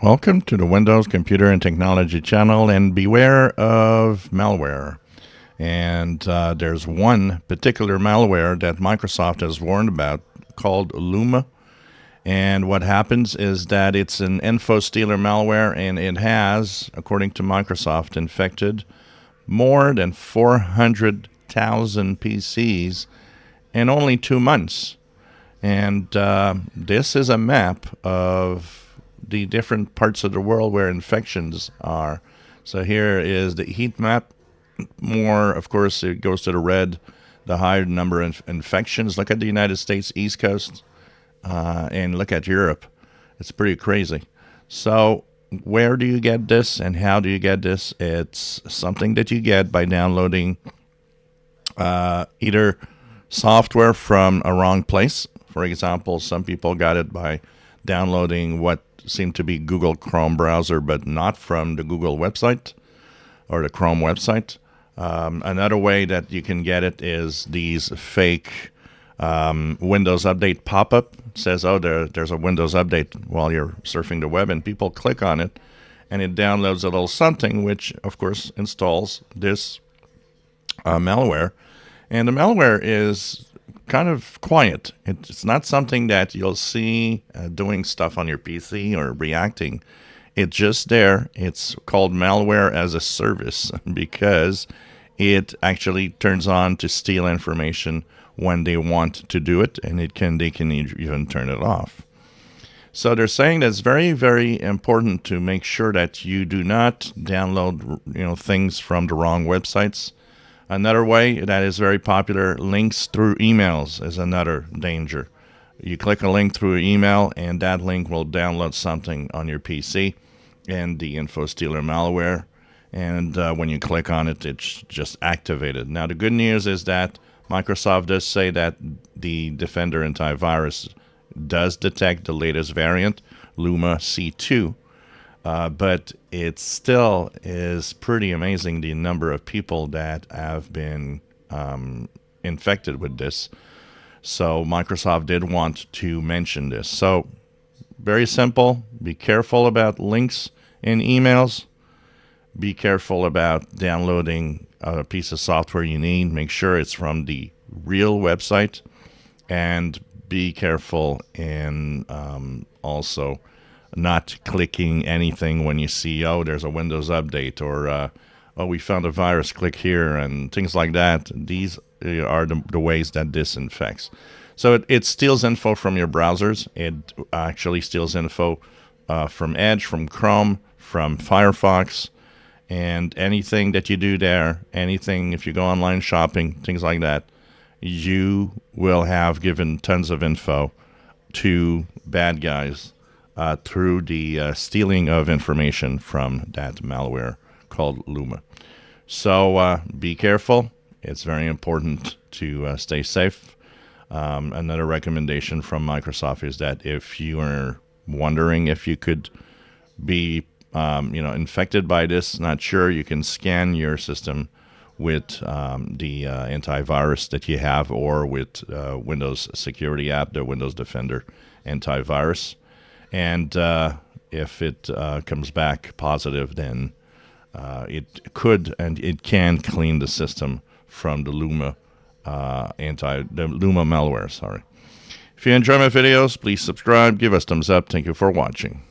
Welcome to the Windows Computer and Technology channel, and beware of malware. And there's one particular malware that Microsoft has warned about called Lumma. And what happens is that it's an info stealer malware, and it has, according to Microsoft, infected more than 400,000 PCs in only 2 months. And this is a map of the different parts of the world where infections are. So here is the heat map. More, of course, it goes to the red, the higher number of infections. Look at the United States East Coast and look at Europe. It's pretty crazy. So where do you get this and how do you get this? It's something that you get by downloading either software from a wrong place. For example, some people got it by downloading what seemed to be Google Chrome browser, but not from the Google website or the Chrome website. Another way that you can get it is these fake Windows Update pop-up. It says, oh, there's a Windows Update while you're surfing the web, and people click on it, and it downloads a little something, which, of course, installs this malware. And the malware is kind of quiet. It's not something that you'll see doing stuff on your PC or reacting. It's just there. It's called malware as a service because it actually turns on to steal information when they want to do it, and they can even turn it off. So they're saying that it's very, very important to make sure that you do not download things from the wrong websites. Another way that is very popular, links through emails, is another danger. You click a link through email, and that link will download something on your PC and the info stealer malware. And when you click on it, it's just activated. Now, the good news is that Microsoft does say that the Defender antivirus does detect the latest variant, Lumma C2. But it still is pretty amazing the number of people that have been infected with this. So Microsoft did want to mention this. So very simple. Be careful about links in emails. Be careful about downloading a piece of software you need. Make sure it's from the real website. And be careful in also not clicking anything when you see, oh, there's a Windows update, or oh, we found a virus, click here, and things like that. These are the ways that this infects. So it steals info from your browsers. It actually steals info from Edge, from Chrome, from Firefox, and anything that you do there, anything, if you go online shopping, things like that, you will have given tons of info to bad guys through the stealing of information from that malware called Lumma. So be careful. It's very important to stay safe. Another recommendation from Microsoft is that if you are wondering if you could be infected by this, not sure, you can scan your system with the antivirus that you have, or with Windows Security app, the Windows Defender antivirus. And if it comes back positive, then it could and it can clean the system from the Lumma Lumma malware. Sorry. If you enjoy my videos, please subscribe, give us thumbs up. Thank you for watching.